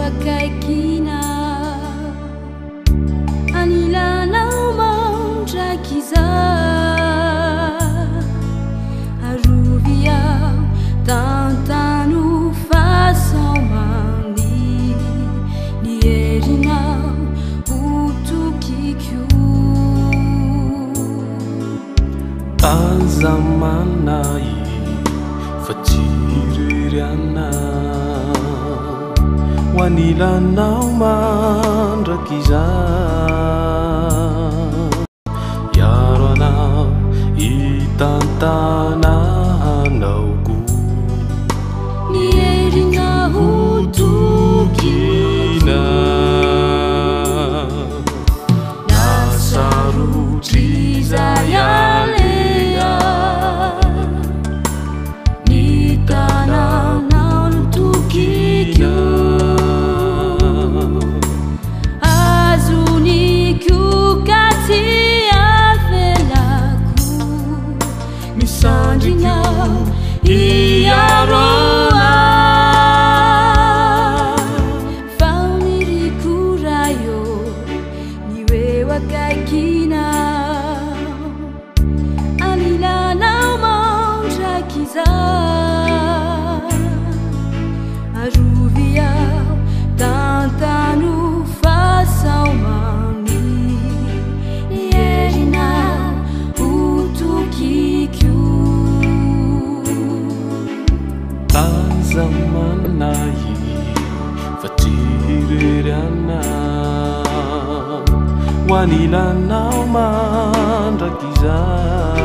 akaikina anilanao mandraky izaho aroviao tantano fahasamany ny herinao hotokiko aza manay fa tsy reriana ho anilanao mandraky izaho iaro anao hitantananaoko ny herinao hotokina nasarotry izay alea ny tananao notokiko azoniko ka tsy avelako misandrinao iaroa fa mirikorayo ny eo akaikinao anilanao mandraky izaho aroviao tantano fahasamany ny herinao hotokiko aza manay fa tsy reriana ho anilanao mandraky izaho